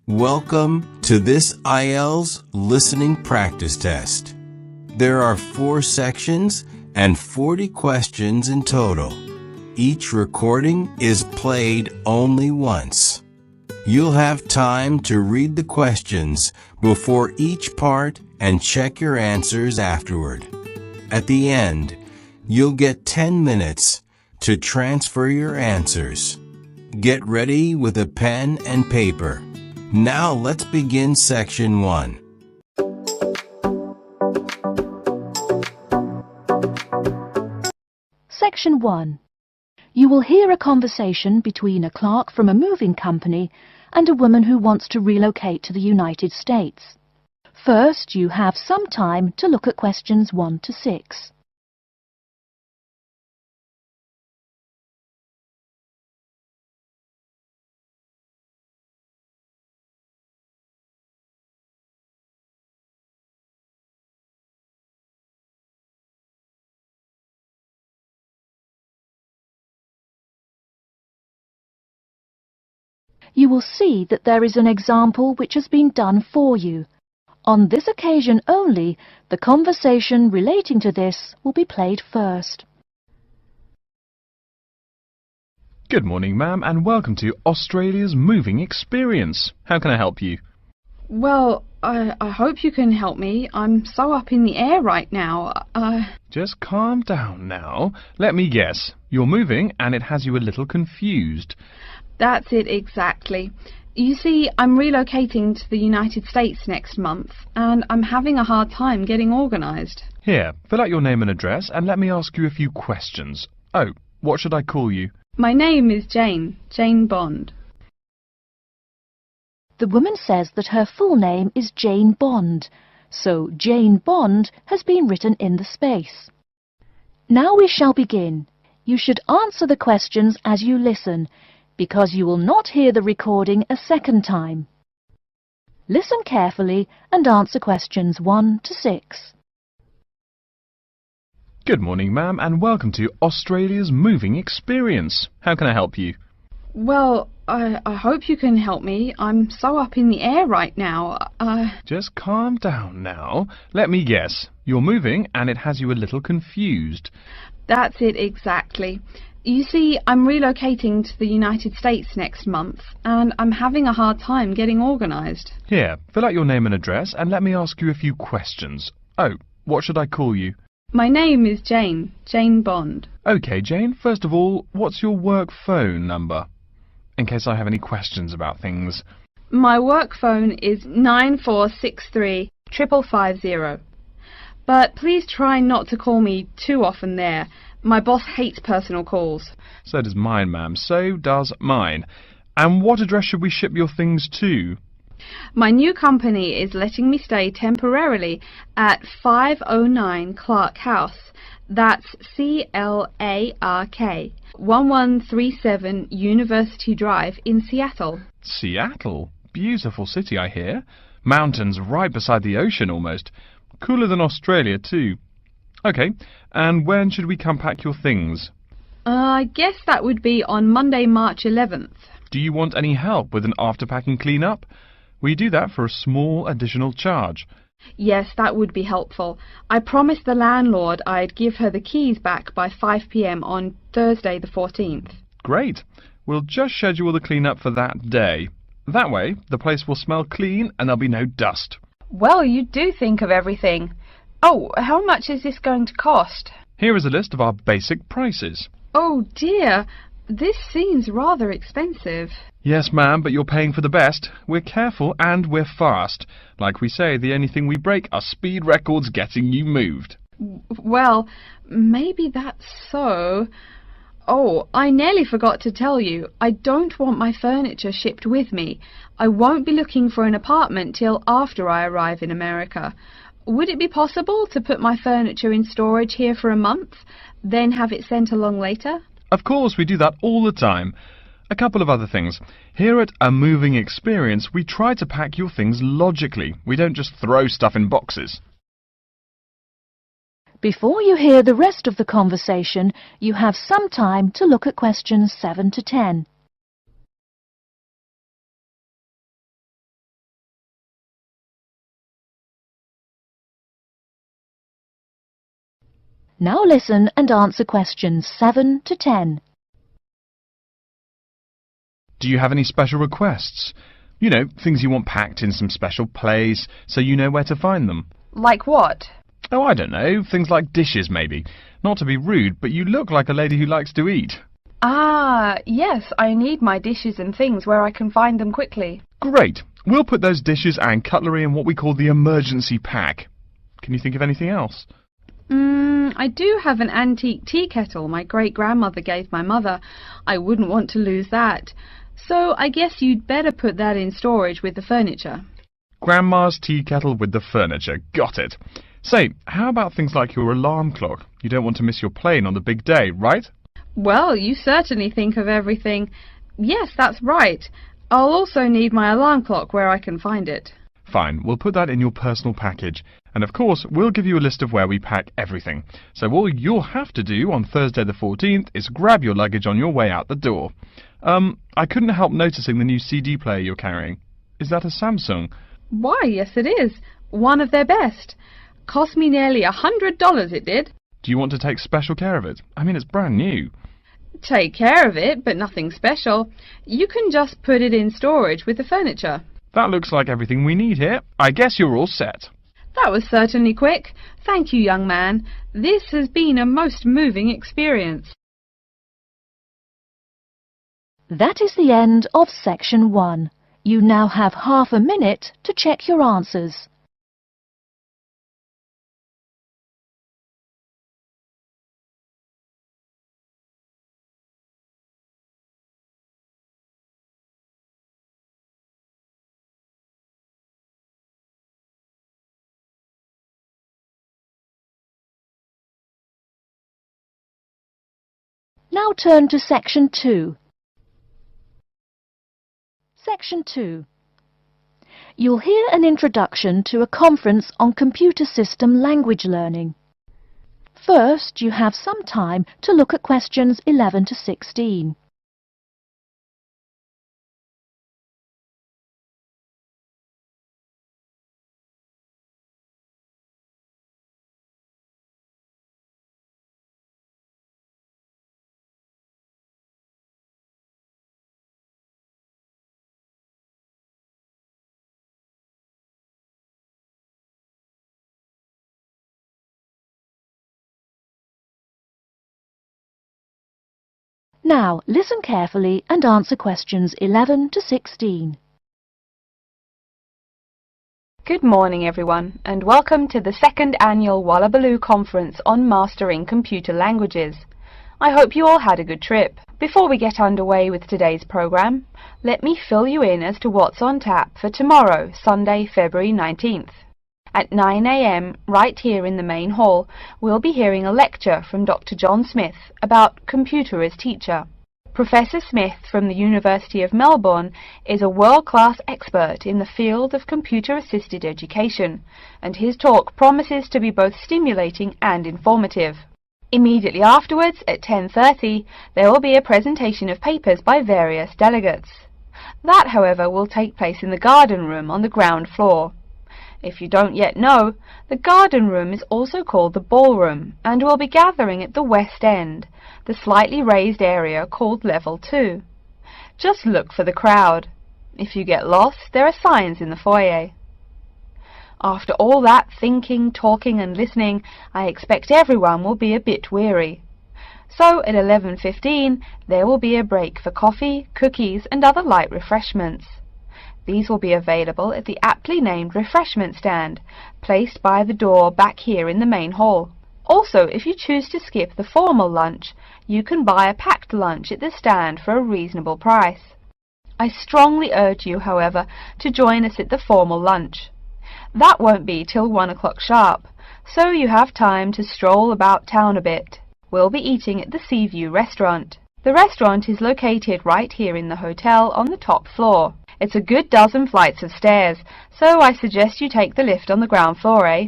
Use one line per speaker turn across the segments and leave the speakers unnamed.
Welcome to this IELTS listening practice test. There are 4 sections and 40 questions in total. Each recording is played only once. You'll have time to read the questions before each part and check your answers afterward. At the end, you'll get 10 minutes to transfer your answers. Get ready with a pen and paper. Now let's begin section 1.
Section 1. You will hear a conversation between a clerk from a moving company and a woman who wants to relocate to the United States. First, you have some time to look at questions 1 to 6. You will see that there is an example which has been done for you. On this occasion only, the conversation relating to this will be played first.
Good morning, ma'am, and welcome to Australia's Moving Experience. How can I help you?
Well, I hope you can help me. I'm so up in the air right now.
Just calm down now. Let me guess. You're moving and it has you a little confused.
That's it exactly. You see, I'm relocating to the United States next month, and I'm having a hard time getting organised.
Here, fill out your name and address and let me ask you a few questions. Oh, what should I call you?
My name is Jane Bond.
The woman says that her full name is Jane Bond, so Jane Bond has been written in the space. Now we shall begin. You should answer the questions as you listen, because you will not hear the recording a second time. Listen carefully and answer questions 1 to 6.
Good morning, ma'am, and welcome to Australia's Moving Experience. How can I help you?
Well, I hope you can help me. I'm so up in the air right now.
Just calm down now. Let me guess. You're moving and it has you a little confused.
That's it exactly. You see, I'm relocating to the United States next month, and I'm having a hard time getting organised.
Here, fill out your name and address and let me ask you a few questions. Oh, what should I call you?
My name is Jane Bond.
OK, Jane, first of all, what's your work phone number? In case I have any questions about things.
My work phone is 9463 550. But please try not to call me too often there. My boss hates personal calls.
So does mine, ma'am. So does mine. And what address should we ship your things to?
My new company is letting me stay temporarily at 509 Clark House. That's Clark, 1137 University Drive in Seattle.
Seattle? Beautiful city, I hear. Mountains right beside the ocean almost. Cooler than Australia, too. OK, and when should we come pack your things?
I guess that would be on Monday, March 11th.
Do you want any help with an after-packing clean-up? We do that for a small additional charge.
Yes, that would be helpful. I promised the landlord I'd give her the keys back by 5 p.m. on Thursday the 14th.
Great. We'll just schedule the clean-up for that day. That way, the place will smell clean and there'll be no dust.
Well, you do think of everything. Oh, how much is this going to cost?
Here is a list of our basic prices.
Oh dear, this seems rather expensive.
Yes, ma'am, but you're paying for the best. We're careful and we're fast. Like we say, the only thing we break are speed records getting you moved.
Well, maybe that's so. Oh, I nearly forgot to tell you. I don't want my furniture shipped with me. I won't be looking for an apartment till after I arrive in America. Would it be possible to put my furniture in storage here for a month, then have it sent along later?
Of course, we do that all the time. A couple of other things. Here at A Moving Experience, we try to pack your things logically. We don't just throw stuff in boxes.
Before you hear the rest of the conversation, you have some time to look at questions 7 to 10. Now listen and answer questions 7 to 10.
Do you have any special requests? You know, things you want packed in some special place so you know where to find them.
Like what?
Oh, I don't know. Things like dishes, maybe. Not to be rude, but you look like a lady who likes to eat.
Ah, yes, I need my dishes and things where I can find them quickly.
Great. We'll put those dishes and cutlery in what we call the emergency pack. Can you think of anything else?
I do have an antique tea kettle my great-grandmother gave my mother. I wouldn't want to lose that. So I guess you'd better put that in storage with the furniture.
Grandma's tea kettle with the furniture. Got it. Say, how about things like your alarm clock? You don't want to miss your plane on the big day, right?
Well, you certainly think of everything. Yes, that's right. I'll also need my alarm clock where I can find it.
Fine, we'll put that in your personal package. And of course, we'll give you a list of where we pack everything. So all you'll have to do on Thursday the 14th is grab your luggage on your way out the door. I couldn't help noticing the new CD player you're carrying. Is that a Samsung?
Why, yes it is. One of their best. Cost me nearly $100 it did.
Do you want to take special care of it? I mean, it's brand new.
Take care of it, but nothing special. You can just put it in storage with the furniture.
That looks like everything we need here. I guess you're all set.
That was certainly quick. Thank you, young man. This has been a most moving experience.
That is the end of section 1. You now have half a minute to check your answers. Now turn to section 2. Section 2. You'll hear an introduction to a conference on computer system language learning. First, you have some time to look at questions 11 to 16. Now, listen carefully and answer questions 11 to 16.
Good morning everyone, and welcome to the second annual Wallabaloo Conference on Mastering Computer Languages. I hope you all had a good trip. Before we get underway with today's program, let me fill you in as to what's on tap for tomorrow, Sunday, February 19th. At 9 a.m, right here in the main hall, we'll be hearing a lecture from Dr. John Smith about computer as teacher. Professor Smith from the University of Melbourne is a world-class expert in the field of computer-assisted education, and his talk promises to be both stimulating and informative. Immediately afterwards, at 10:30, there will be a presentation of papers by various delegates. That, however, will take place in the garden room on the ground floor. If you don't yet know, the garden room is also called the ballroom, and will be gathering at the west end, the slightly raised area called Level 2. Just look for the crowd. If you get lost, there are signs in the foyer. After all that thinking, talking and listening, I expect everyone will be a bit weary. So at 11:15, there will be a break for coffee, cookies and other light refreshments. These will be available at the aptly named refreshment stand, placed by the door back here in the main hall. Also, if you choose to skip the formal lunch, you can buy a packed lunch at the stand for a reasonable price. I strongly urge you, however, to join us at the formal lunch. That won't be till 1 o'clock sharp, so you have time to stroll about town a bit. We'll be eating at the Seaview restaurant. The restaurant is located right here in the hotel on the top floor. It's a good dozen flights of stairs, so I suggest you take the lift on the ground floor, eh?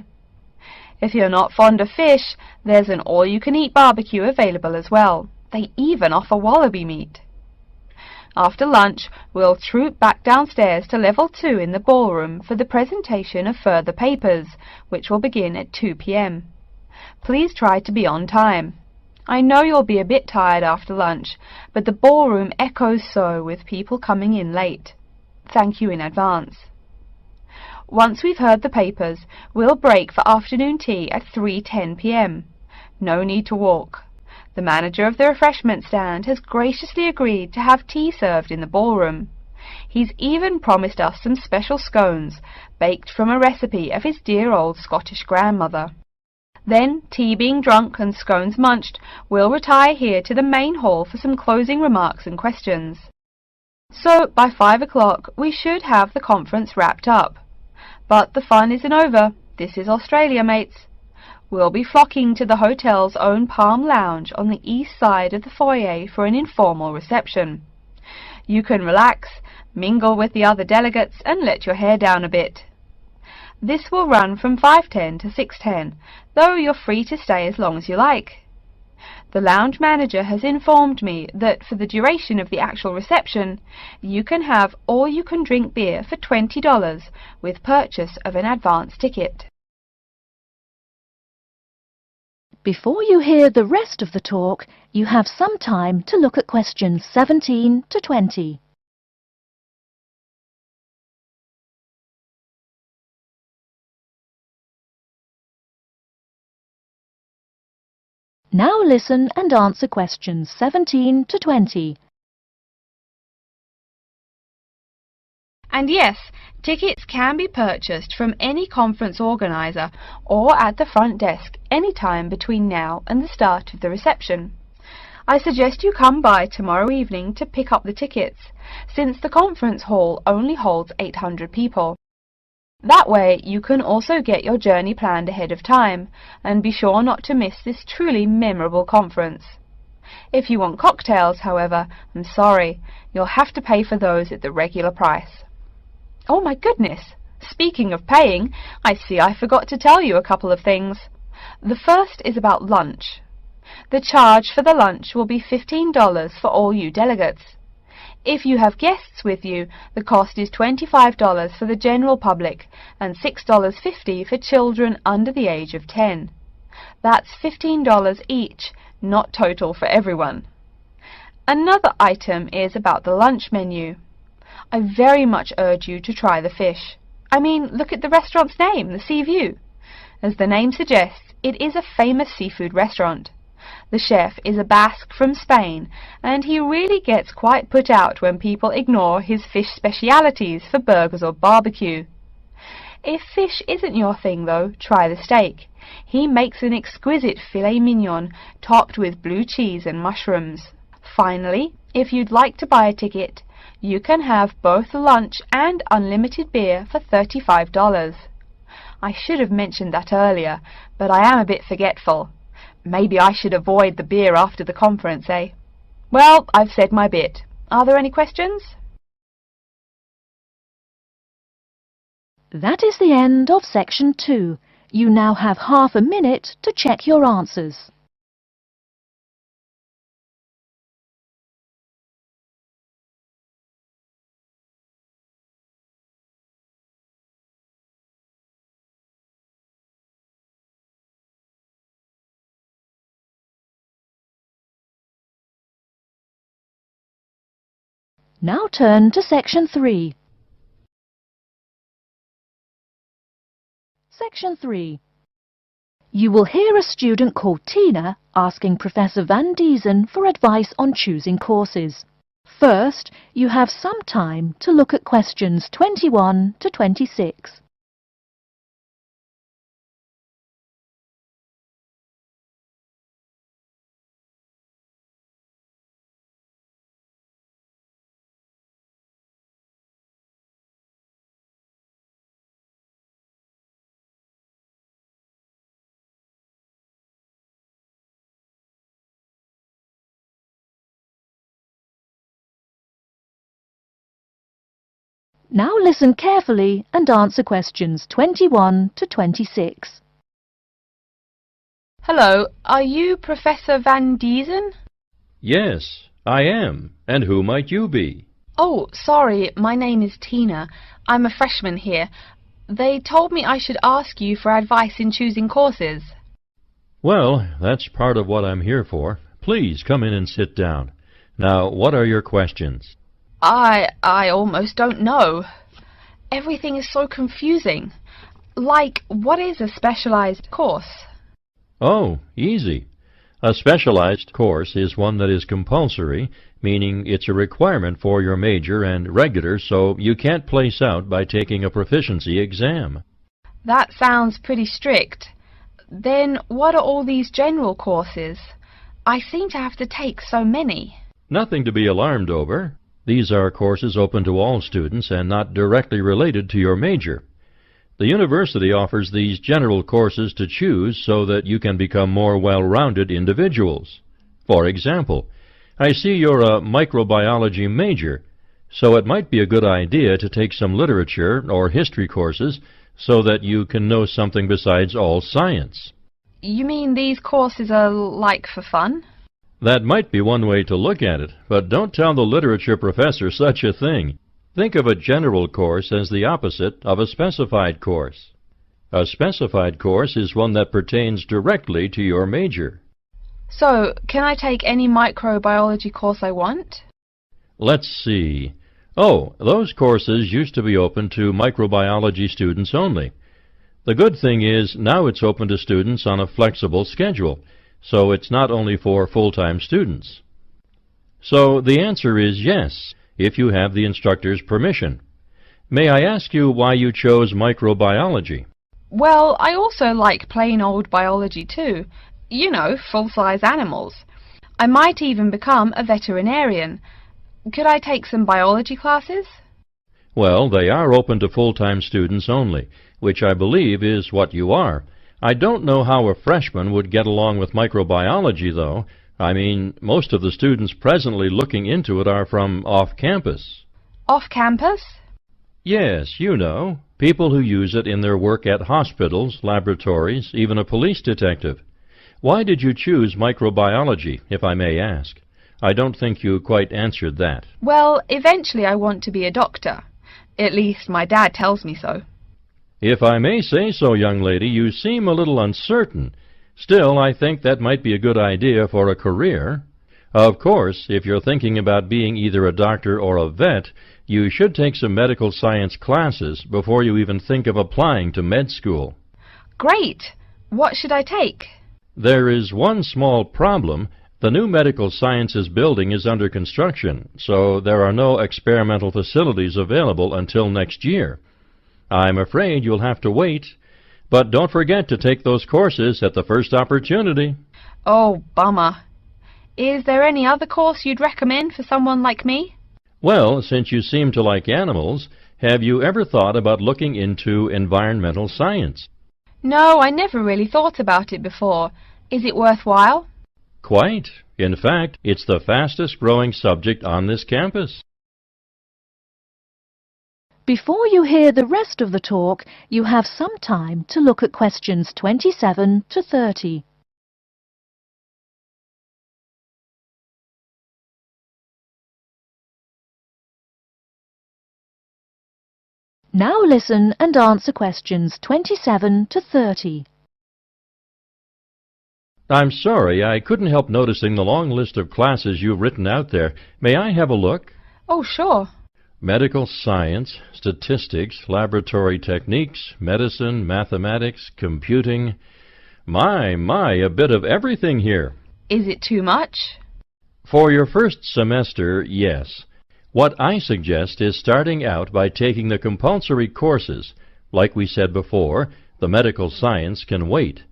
If you're not fond of fish, there's an all-you-can-eat barbecue available as well. They even offer wallaby meat. After lunch, we'll troop back downstairs to Level 2 in the ballroom for the presentation of further papers, which will begin at 2 p.m. Please try to be on time. I know you'll be a bit tired after lunch, but the ballroom echoes so with people coming in late. Thank you in advance. Once we've heard the papers, we'll break for afternoon tea at 3:10 p.m. No need to walk. The manager of the refreshment stand has graciously agreed to have tea served in the ballroom. He's even promised us some special scones, baked from a recipe of his dear old Scottish grandmother. Then, tea being drunk and scones munched, we'll retire here to the main hall for some closing remarks and questions. So, by 5 o'clock, we should have the conference wrapped up. But the fun isn't over. This is Australia, mates. We'll be flocking to the hotel's own Palm Lounge on the east side of the foyer for an informal reception. You can relax, mingle with the other delegates, and let your hair down a bit. This will run from 5:10 to 6:10, though you're free to stay as long as you like. The lounge manager has informed me that for the duration of the actual reception, you can have all-you-can-drink beer for $20 with purchase of an advance ticket.
Before you hear the rest of the talk, you have some time to look at questions 17 to 20. Now listen and answer questions 17 to 20.
And yes, tickets can be purchased from any conference organizer or at the front desk any time between now and the start of the reception. I suggest you come by tomorrow evening to pick up the tickets, since the conference hall only holds 800 people. That way you can also get your journey planned ahead of time and be sure not to miss this truly memorable conference. If you want cocktails, however, I'm sorry, you'll have to pay for those at the regular price. Oh my goodness! Speaking of paying, I see I forgot to tell you a couple of things. The first is about lunch. The charge for the lunch will be $15 for all you delegates. If you have guests with you, the cost is $25 for the general public and $6.50 for children under the age of 10. That's $15 each, not total for everyone. Another item is about the lunch menu. I very much urge you to try the fish. I mean, look at the restaurant's name, the Sea View. As the name suggests, it is a famous seafood restaurant. The chef is a Basque from Spain, and he really gets quite put out when people ignore his fish specialities for burgers or barbecue. If fish isn't your thing, though, try the steak. He makes an exquisite filet mignon topped with blue cheese and mushrooms. Finally, if you'd like to buy a ticket, you can have both lunch and unlimited beer for $35. I should have mentioned that earlier, but I am a bit forgetful. Maybe I should avoid the beer after the conference, eh? Well, I've said my bit. Are there any questions?
That is the end of section 2. You now have half a minute to check your answers. Now turn to section 3. Section 3. You will hear a student called Tina asking Professor Van Diezen for advice on choosing courses. First, you have some time to look at questions 21 to 26. Now listen carefully and answer questions 21 to 26.
Hello, are you Professor Van Diezen?
Yes, I am. And who might you be?
Oh, sorry, my name is Tina. I'm a freshman here. They told me I should ask you for advice in choosing courses.
Well, that's part of what I'm here for. Please come in and sit down. Now, what are your questions?
I almost don't know. Everything is so confusing. Like, what is a specialized course?
Oh, easy. A specialized course is one that is compulsory, meaning it's a requirement for your major, and regular, so you can't place out by taking a proficiency exam.
That sounds pretty strict. Then what are all these general courses? I seem to have to take so many.
Nothing to be alarmed over. These are courses open to all students and not directly related to your major. The university offers these general courses to choose so that you can become more well-rounded individuals. For example, I see you're a microbiology major, so it might be a good idea to take some literature or history courses so that you can know something besides all science.
You mean these courses are like for fun?
That might be one way to look at it, but don't tell the literature professor such a thing. Think of a general course as the opposite of a specified course. A specified course is one that pertains directly to your major.
So, can I take any microbiology course I want?
Let's see. Oh, those courses used to be open to microbiology students only. The good thing is now it's open to students on a flexible schedule, so it's not only for full-time students. So the answer is yes, if you have the instructor's permission. May I ask you why you chose microbiology?
Well, I also like plain old biology too. You know, full-size animals. I might even become a veterinarian. Could I take some biology classes?
Well, they are open to full-time students only, which I believe is what you are. I don't know how a freshman would get along with microbiology, though. I mean, most of the students presently looking into it are from off-campus.
Off-campus?
Yes, you know, people who use it in their work at hospitals, laboratories, even a police detective. Why did you choose microbiology, if I may ask? I don't think you quite answered that.
Well, eventually I want to be a doctor. At least my dad tells me so.
If I may say so, young lady, you seem a little uncertain. Still, I think that might be a good idea for a career. Of course, if you're thinking about being either a doctor or a vet, you should take some medical science classes before you even think of applying to med school.
Great! What should I take?
There is one small problem. The new medical sciences building is under construction, so there are no experimental facilities available until next year. I'm afraid you'll have to wait, but don't forget to take those courses at the first opportunity.
Oh, bummer. Is there any other course you'd recommend for someone like me?
Well, since you seem to like animals, have you ever thought about looking into environmental science?
No, I never really thought about it before. Is it worthwhile?
Quite. In fact, it's the fastest growing subject on this campus.
Before you hear the rest of the talk, you have some time to look at questions 27 to 30. Now listen and answer questions 27 to 30.
I'm sorry, I couldn't help noticing the long list of classes you've written out there. May I have a look?
Oh, sure.
Medical science, statistics, laboratory techniques, medicine, mathematics, computing. My, a bit of everything here.
Is it too much?
For your first semester, yes. What I suggest is starting out by taking the compulsory courses. Like we said before, the medical science can wait.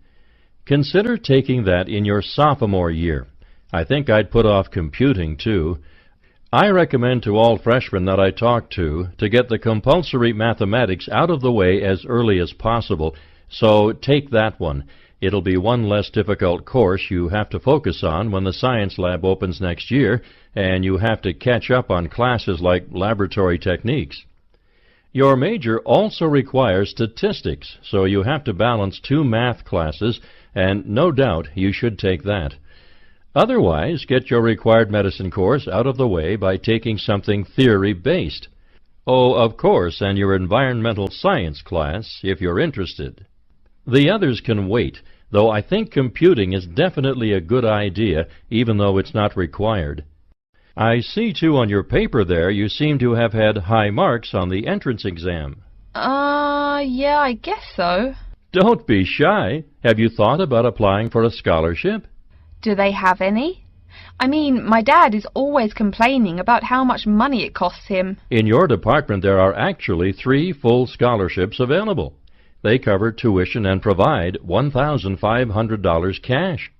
Consider taking that in your sophomore year. I think I'd put off computing, too. I recommend to all freshmen that I talk to get the compulsory mathematics out of the way as early as possible, so take that one. It'll be one less difficult course you have to focus on when the science lab opens next year, and you have to catch up on classes like laboratory techniques. Your major also requires statistics, so you have to balance 2 math classes, and no doubt you should take that. Otherwise, get your required medicine course out of the way by taking something theory-based. Oh, of course, and your environmental science class, if you're interested. The others can wait. though I think computing is definitely a good idea, even though it's not required. I see, too, on your paper there you seem to have had high marks on the entrance exam.
Yeah, I guess so.
Don't be shy. Have you thought about applying for a scholarship?
Do they have any? I mean, my dad is always complaining about how much money it costs him.
In your department there are actually 3 full scholarships available. They cover tuition and provide $1,500 cash.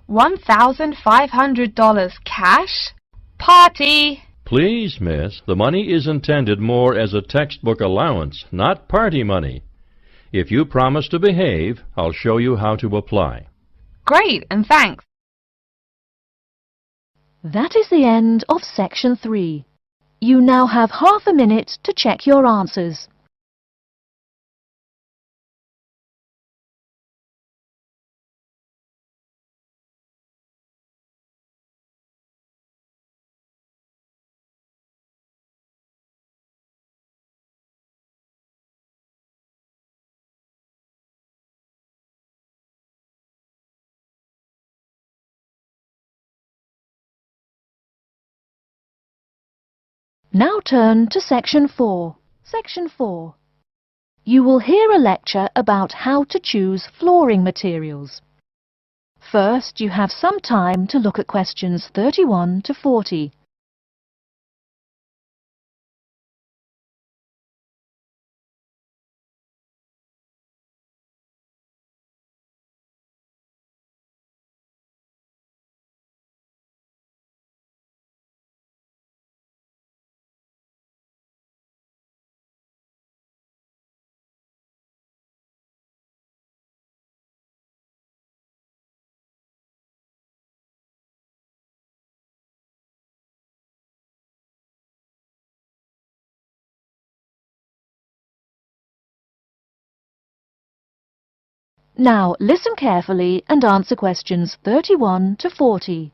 $1,500 cash? Party!
Please, miss, the money is intended more as a textbook allowance, not party money. If you promise to behave, I'll show you how to apply.
Great, and thanks.
That is the end of Section 3. You now have half a minute to check your answers. Now turn to Section 4. Section 4. You will hear a lecture about how to choose flooring materials. First, you have some time to look at questions 31 to 40. Now listen carefully and answer questions 31 to 40.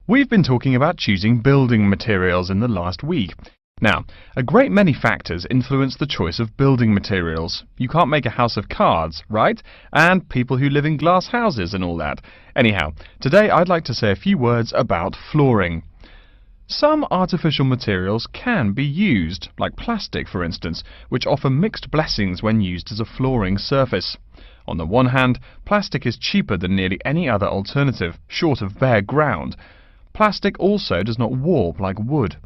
We've been talking about choosing building materials in the last week. Now, a great many factors influence the choice of building materials. You can't make a house of cards, right? And people who live in glass houses and all that. Anyhow, today I'd like to say a few words about flooring. Some artificial materials can be used, like plastic for instance, which offer mixed blessings when used as a flooring surface. On the one hand, plastic is cheaper than nearly any other alternative, short of bare ground. Plastic also does not warp like wood.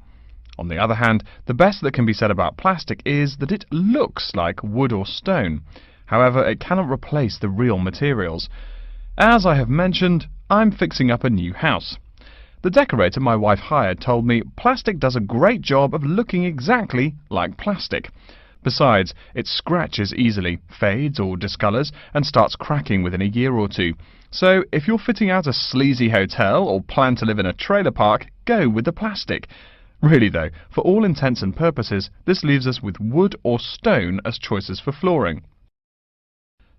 On the other hand, the best that can be said about plastic is that it looks like wood or stone. However, it cannot replace the real materials. As I have mentioned, I'm fixing up a new house. The decorator my wife hired told me plastic does a great job of looking exactly like plastic. Besides, it scratches easily, fades or discolors, and starts cracking within a year or two. So, if you're fitting out a sleazy hotel or plan to live in a trailer park, go with the plastic. Really though, for all intents and purposes, this leaves us with wood or stone as choices for flooring.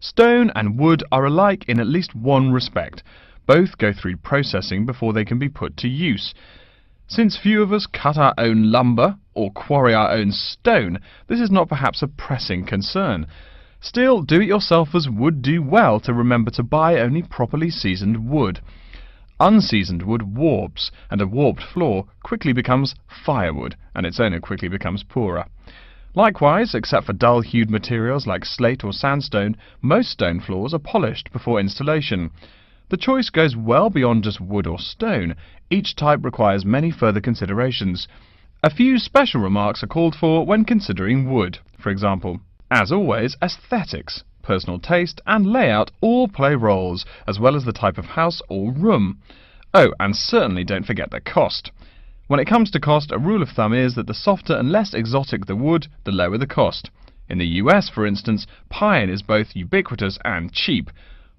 Stone and wood are alike in at least one respect. Both go through processing before they can be put to use. Since few of us cut our own lumber or quarry our own stone, this is not perhaps a pressing concern. Still, do-it-yourselfers would do well to remember to buy only properly seasoned wood. Unseasoned wood warps, and a warped floor quickly becomes firewood, and its owner quickly becomes poorer. Likewise, except for dull-hued materials like slate or sandstone, most stone floors are polished before installation. The choice goes well beyond just wood or stone. Each type requires many further considerations. A few special remarks are called for when considering wood. For example, as always, aesthetics, personal taste and layout all play roles, as well as the type of house or room. Oh, and certainly don't forget the cost. When it comes to cost, a rule of thumb is that the softer and less exotic the wood, the lower the cost. In the US, for instance, pine is both ubiquitous and cheap.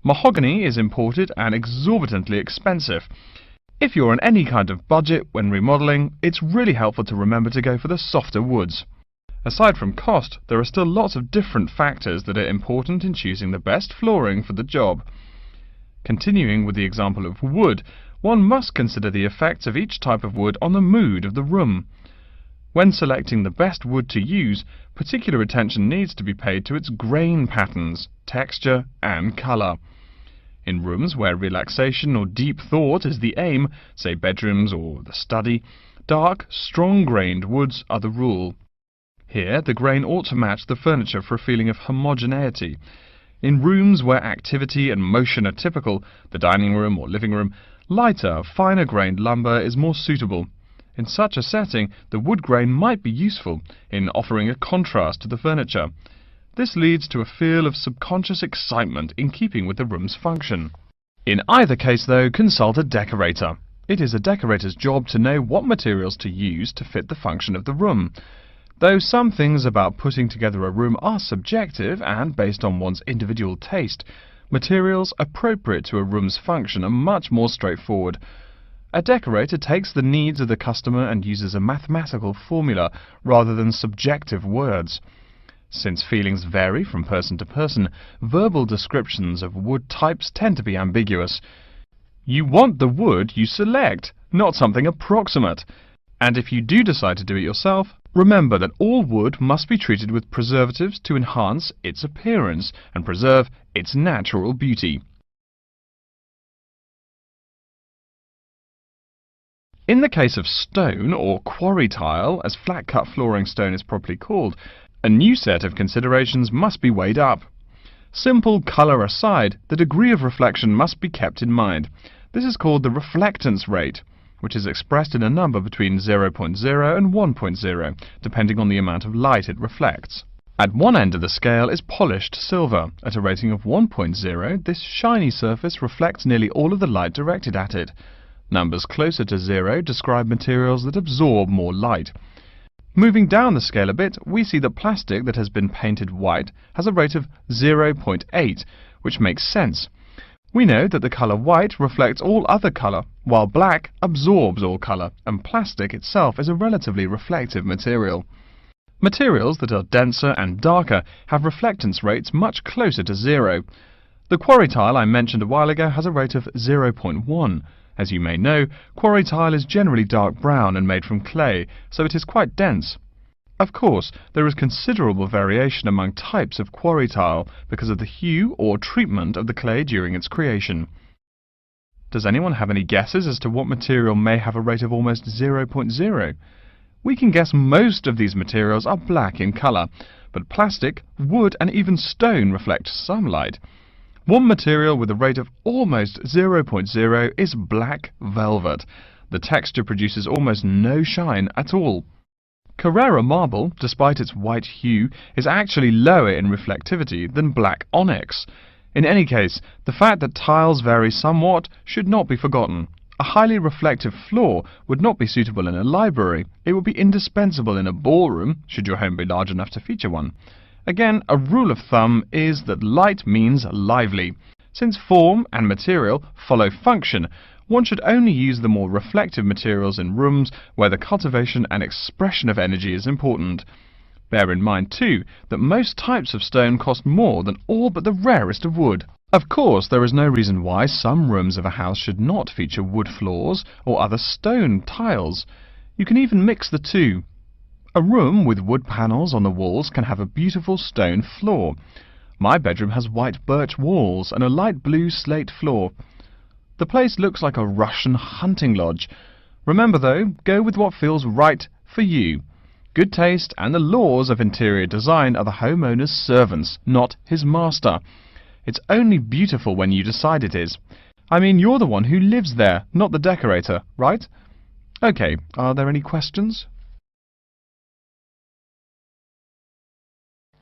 Mahogany is imported and exorbitantly expensive. If you're on any kind of budget when remodeling, it's really helpful to remember to go for the softer woods. Aside from cost, there are still lots of different factors that are important in choosing the best flooring for the job. Continuing with the example of wood, one must consider the effects of each type of wood on the mood of the room. When selecting the best wood to use, particular attention needs to be paid to its grain patterns, texture and colour. In rooms where relaxation or deep thought is the aim, say bedrooms or the study, dark, strong-grained woods are the rule. Here, the grain ought to match the furniture for a feeling of homogeneity. In rooms where activity and motion are typical, the dining room or living room, lighter, finer-grained lumber is more suitable. In such a setting, the wood grain might be useful in offering a contrast to the furniture. This leads to a feel of subconscious excitement in keeping with the room's function. In either case, though, consult a decorator. It is a decorator's job to know what materials to use to fit the function of the room. Though some things about putting together a room are subjective and based on one's individual taste, materials appropriate to a room's function are much more straightforward. A decorator takes the needs of the customer and uses a mathematical formula rather than subjective words. Since feelings vary from person to person, verbal descriptions of wood types tend to be ambiguous. You want the wood you select, not something approximate. And if you do decide to do it yourself, remember that all wood must be treated with preservatives to enhance its appearance and preserve its natural beauty. In the case of stone, or quarry tile, as flat-cut flooring stone is properly called, a new set of considerations must be weighed up. Simple colour aside, the degree of reflection must be kept in mind. This is called the reflectance rate, which is expressed in a number between 0.0 and 1.0, depending on the amount of light it reflects. At one end of the scale is polished silver. At a rating of 1.0, this shiny surface reflects nearly all of the light directed at it. Numbers closer to 0 describe materials that absorb more light. Moving down the scale a bit, we see that plastic that has been painted white has a rate of 0.8, which makes sense. We know that the colour white reflects all other colour, while black absorbs all colour, and plastic itself is a relatively reflective material. Materials that are denser and darker have reflectance rates much closer to 0. The quarry tile I mentioned a while ago has a rate of 0.1. As you may know, quarry tile is generally dark brown and made from clay, so it is quite dense. Of course, there is considerable variation among types of quarry tile because of the hue or treatment of the clay during its creation. Does anyone have any guesses as to what material may have a rate of almost 0.0? We can guess most of these materials are black in colour, but plastic, wood and even stone reflect some light. One material with a rate of almost 0.0 is black velvet. The texture produces almost no shine at all. Carrara marble, despite its white hue, is actually lower in reflectivity than black onyx. In any case, the fact that tiles vary somewhat should not be forgotten. A highly reflective floor would not be suitable in a library. It would be indispensable in a ballroom, should your home be large enough to feature one. Again, a rule of thumb is that light means lively. Since form and material follow function, one should only use the more reflective materials in rooms where the cultivation and expression of energy is important. Bear in mind, too, that most types of stone cost more than all but the rarest of wood. Of course, there is no reason why some rooms of a house should not feature wood floors or other stone tiles. You can even mix the two. A room with wood panels on the walls can have a beautiful stone floor. My bedroom has white birch walls and a light blue slate floor. The place looks like a Russian hunting lodge. Remember though, go with what feels right for you. Good taste and the laws of interior design are the homeowner's servants, not his master. It's only beautiful when you decide it is. I mean, you're the one who lives there, not the decorator, right? Okay, are there any questions?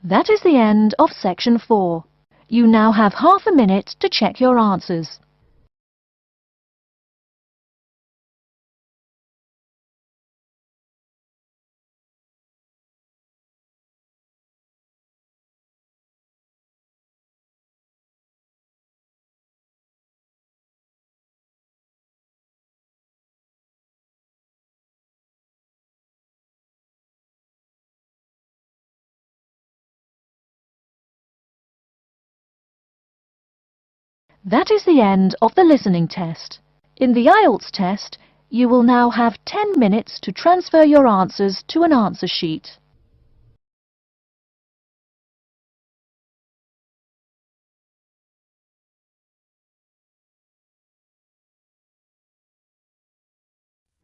That is the end of section 4. You now have half a minute to check your answers. That is the end of the listening test. In the IELTS test, You will now have 10 minutes to transfer your answers to an answer sheet.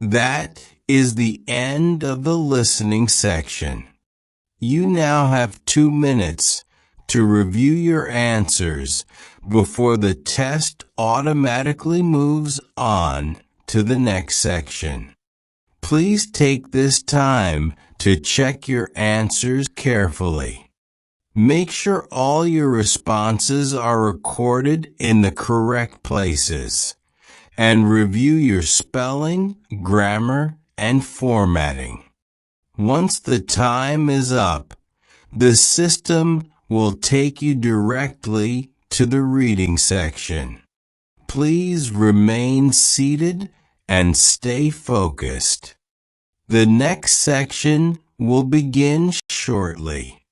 That is the end of the listening section. You now have 2 minutes to review your answers before the test automatically moves on to the next section. Please take this time to check your answers carefully. Make sure all your responses are recorded in the correct places, and review your spelling, grammar, and formatting. Once the time is up, the system will take you directly to the reading section. Please remain seated and stay focused. The next section will begin shortly.